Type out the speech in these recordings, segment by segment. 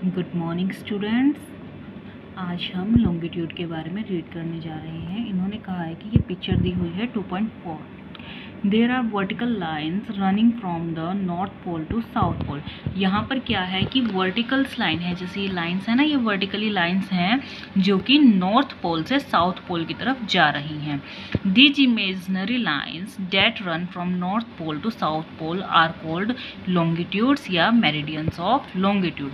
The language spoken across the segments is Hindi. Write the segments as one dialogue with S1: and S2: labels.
S1: Good morning students. आज हम लॉन्गिट्यूड के बारे में रीड करने जा रहे हैं। इन्होंने कहा है कि ये पिक्चर दी हुई है 2.4। There are vertical lines running from the north pole to south pole. यहाँ पर क्या है कि वर्टिकल्स लाइन है, जैसे ये लाइन्स है ना, ये वर्टिकली लाइन्स हैं जो कि नॉर्थ पोल से साउथ पोल की तरफ जा रही हैं। These imaginary lines that run from north pole to south pole are called longitudes या मेरिडियंस ऑफ लॉन्गिट्यूड।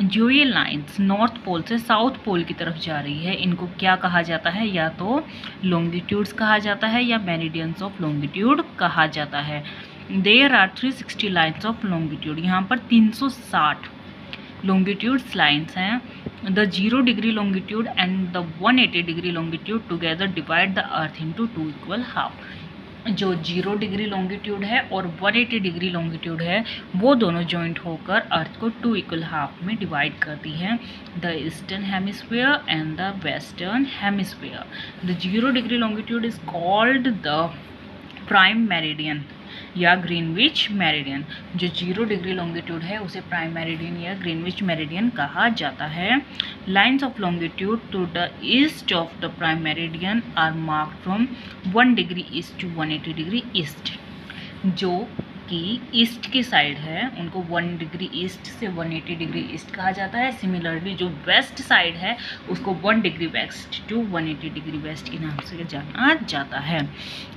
S1: जो ये लाइंस नॉर्थ पोल से साउथ पोल की तरफ जा रही है, इनको क्या कहा जाता है? या तो लॉन्गिट्यूड्स कहा जाता है या मेरिडियंस ऑफ लॉन्गिट्यूड कहा जाता है। There are 360 lines of longitude. यहाँ पर 360 लॉन्गिट्यूड्स लाइन्स हैं। The 0 degree longitude and the 180 degree longitude together divide the earth into 2 equal half. जो 0 डिग्री लॉन्गिट्यूड है और 180 डिग्री लॉन्गिट्यूड है, वो दोनों जॉइंट होकर अर्थ को 2 इक्वल हाफ में डिवाइड करती हैं। The eastern hemisphere and the western hemisphere. The 0 degree longitude is called the prime meridian या ग्रीनविच मेरिडियन। जो 0 डिग्री लॉन्गिट्यूड है उसे प्राइम मेरिडियन या ग्रीनविच मेरिडियन कहा जाता है। Lines of longitude to the east of the prime meridian are marked from 1 degree east to 180 degree east. जो कि ईस्ट की साइड है उनको 1 डिग्री ईस्ट से 180 डिग्री ईस्ट कहा जाता है। सिमिलरली जो वेस्ट साइड है उसको 1 degree west to 180 degree west के नाम से जाना जाता है।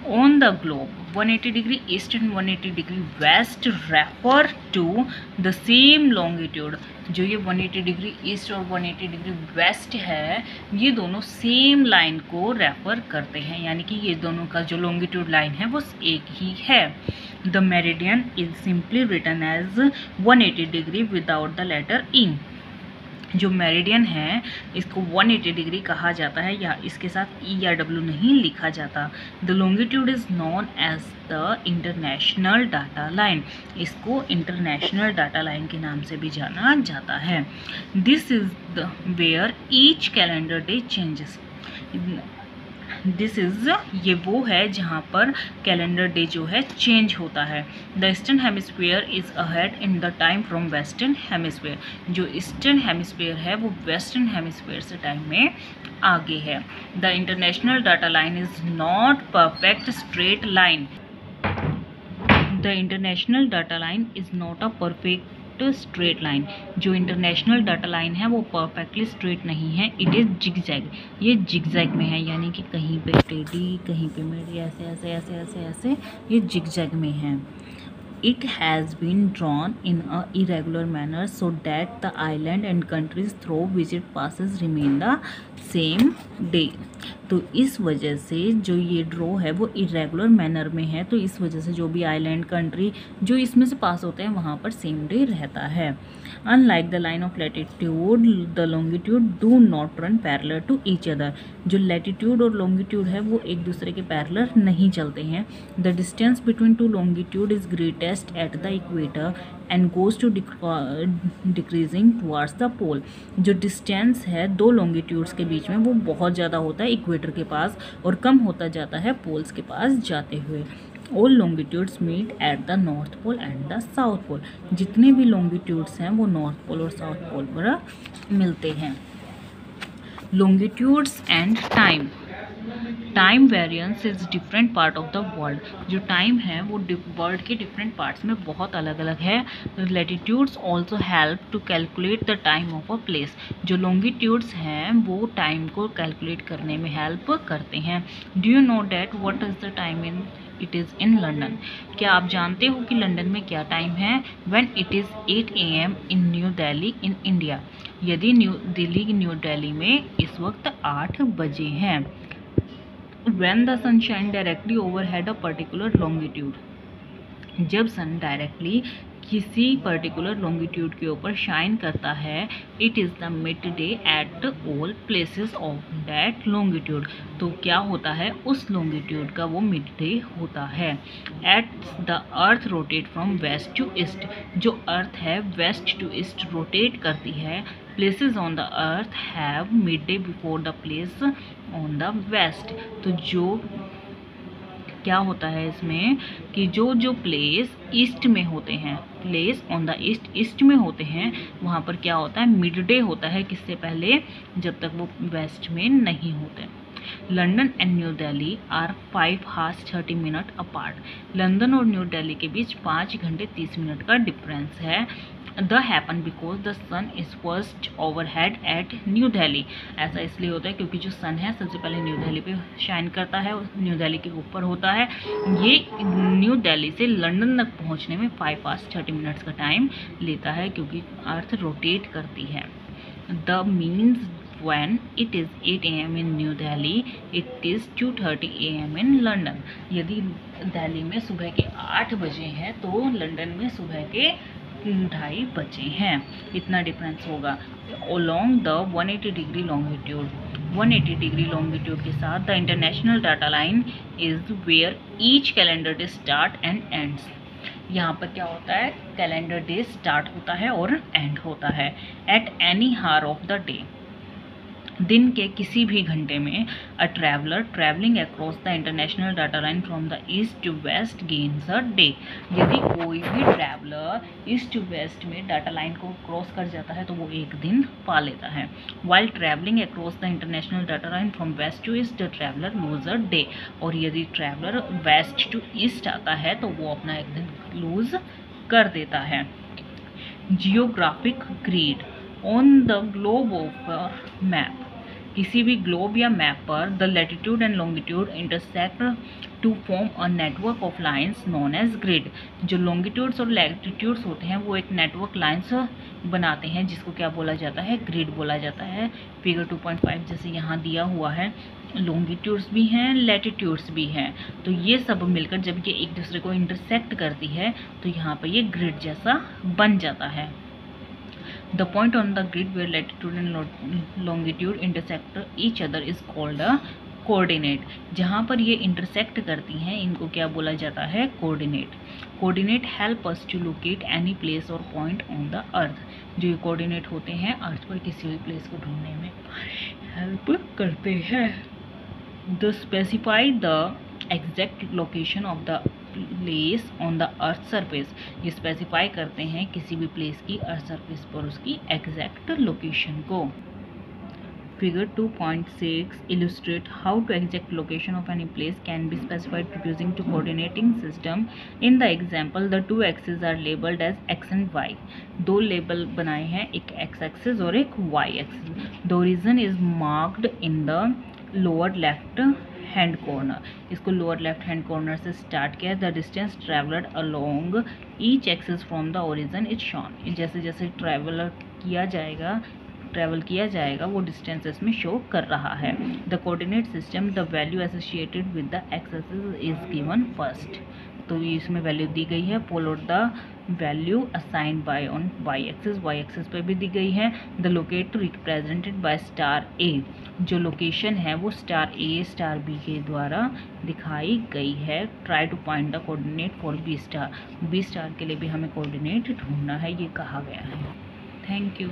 S1: On the globe 180 degree east and 180 degree west refer to the same longitude. जो ये 180 डिग्री ईस्ट और 180 डिग्री वेस्ट है, ये दोनों सेम लाइन को रेफर करते हैं, यानी कि ये दोनों का जो लॉन्गिट्यूड लाइन है वो एक ही है। The meridian is simply written as 180 degree without the letter N. जो मेरिडियन है इसको 180 डिग्री कहा जाता है, या इसके साथ ई या डब्ल्यू नहीं लिखा जाता। The longitude is known as the international date line. इसको इंटरनेशनल डाटा लाइन के नाम से भी जाना जाता है। This is the where each calendar day changes. This is ये वो है जहाँ पर कैलेंडर डे जो है चेंज होता है। The eastern hemisphere is ahead in the time from western hemisphere. जो ईस्टर्न हेमिस्फीयर है वो वेस्टर्न हेमिस्फीयर से टाइम में आगे है। The international date line is not perfect straight line. The international date line is not a perfect straight line. जो इंटरनेशनल डाटा लाइन है वो परफेक्टली स्ट्रेट नहीं है, इट इज़ जिगजैग। ये जिगजैग में है, यानी कि कहीं पे टेढ़ी कहीं पे मेढ़ी, ऐसे ऐसे ऐसे ऐसे ऐसे ये जिगजैग में है। It has been drawn in a irregular manner so that the island and countries through which it passes remain the same day। तो इस वजह से जो ये ड्रॉ है वो इरेगुलर मैनर में है, तो इस वजह से जो भी आइलैंड कंट्री जो इसमें से पास होते हैं वहाँ पर सेम डे रहता है। Unlike the line of latitude the longitude do not run parallel to each other. जो लैटिट्यूड और लॉन्गिट्यूड है वो एक दूसरे के पैरेलल नहीं चलते हैं। The distance between two longitude is greatest at the equator and goes to decreasing towards the pole. जो डिस्टेंस है दो लॉन्गिट्यूड्स के बीच में वो बहुत ज़्यादा होता है इक्वेटर के पास और कम होता जाता है पोल्स के पास जाते हुए। All longitudes meet at the north pole and the south pole. जितने भी लॉन्गिट्यूड्स हैं वो नॉर्थ पोल और साउथ पोल पर मिलते हैं। Longitudes and time. Time variance is different part of the world. जो टाइम है वो वर्ल्ड के डिफरेंट पार्ट्स में बहुत अलग अलग है। Latitudes also help to calculate the time of a place. जो लॉन्गिट्यूड्स हैं वो टाइम को कैलकुलेट करने में हेल्प करते हैं। Do you know that what is the time in it is in London. क्या आप जानते हो कि लंदन में क्या टाइम है? When it is 8 AM in new Delhi in India. यदि न्यू दिल्ली में इस वक्त 8 बजे हैं। When the sun shine directly overhead a particular longitude। जब सन डायरेक्टली किसी पर्टिकुलर लॉन्गिट्यूड के ऊपर शाइन करता है, it is the mid day at all places of that longitude. तो क्या होता है, उस लॉन्गिट्यूड का वो मिड डे होता है। At the earth rotate from west to east. जो अर्थ है वेस्ट टू ईस्ट रोटेट करती है। Places on the earth have mid day before the place on the west. तो जो क्या होता है इसमें कि जो जो प्लेस ईस्ट में होते हैं, place on the east, east में होते हैं, वहाँ पर क्या होता है, मिड डे होता है, किससे पहले, जब तक वो वेस्ट में नहीं होते। London and New Delhi are 5 hours 30 minutes apart. London और न्यू दिल्ली के बीच 5 घंटे 30 मिनट का डिफरेंस है। The happen because the sun is first overhead at New Delhi. ऐसा इसलिए होता है क्योंकि जो सन है सबसे पहले न्यू दिल्ली पे शाइन करता है, न्यू दिल्ली के ऊपर होता है। ये न्यू दिल्ली से लंदन तक पहुंचने में 5 hours 30 minutes का टाइम लेता है क्योंकि अर्थ रोटेट करती है। The means when it is 8 AM in New Delhi, it is 2:30 AM in London। यदि दिल्ली में सुबह के 8 बजे हैं तो लंदन में सुबह के 2:30 बजे हैं, इतना डिफरेंस होगा। Along the 180 degree longitude, 180 degree longitude के साथ the international date line is where each calendar day start and ends. यहाँ पर क्या होता है, कैलेंडर डे स्टार्ट होता है और एंड होता है। At any hour of the day, दिन के किसी भी घंटे में, a traveller travelling across the international date line from the east to west gains a day. यदि कोई भी ट्रैवलर ईस्ट टू वेस्ट में डाटा लाइन को क्रॉस कर जाता है तो वो एक दिन पा लेता है। While travelling across the international date line from west to east the traveller lose a day. और यदि ट्रैवलर वेस्ट टू ईस्ट आता है तो वो अपना एक दिन लूज कर देता है। Geographic grid on the globe of map, किसी भी ग्लोब या मैप पर the latitude and longitude intersect to form a network of lines known as grid. जो लॉन्गिट्यूड्स और लैटिट्यूड्स होते हैं वो एक नेटवर्क लाइंस बनाते हैं जिसको क्या बोला जाता है, ग्रिड बोला जाता है। फिगर 2.5 जैसे यहाँ दिया हुआ है, लॉन्गिट्यूड्स भी हैं, लैटिट्यूड्स भी हैं, तो ये सब मिलकर जब ये एक दूसरे को इंटरसेक्ट करती है तो यहाँ पर ये ग्रिड जैसा बन जाता है। The point on the grid where latitude and longitude intersect each other is called a coordinate। जहाँ पर ये इंटरसेक्ट करती हैं इनको क्या बोला जाता है, coordinate. Coordinate help us to locate any place और पॉइंट ऑन द अर्थ। जो ये कोऑर्डिनेट होते हैं अर्थ पर किसी भी प्लेस को ढूंढने में हेल्प करते हैं। The specify the exact location of the place on the earth surface. ये स्पेसिफाई करते हैं किसी भी प्लेस की अर्थ सरफेस पर उसकी एग्जैक्ट लोकेशन को। Figure 2.6 illustrate how to exact location of any place can be specified using two coordinating system। in the example the two axes are labeled as x and y। दो लेबल बनाए हैं, एक x एक्सिस और एक y axis. the origin is marked in the lower left hand corner, इसको लोअर लेफ्ट हैंड कॉर्नर से स्टार्ट किया। The distance travelled along each axis from the origin is shown. जैसे जैसे ट्रैवल किया जाएगा वो डिस्टेंस इसमें शो कर रहा है। The coordinate system the value associated with the axis is given first. तो इसमें वैल्यू दी गई है, followed the value assigned by on Y axis पे भी दी गई है। The locator represented by star A. जो लोकेशन है वो स्टार ए स्टार बी के द्वारा दिखाई गई है। Try to find the coordinate for B star. B star के लिए भी हमें कोऑर्डिनेट ढूंढना है, ये कहा गया है। Thank you.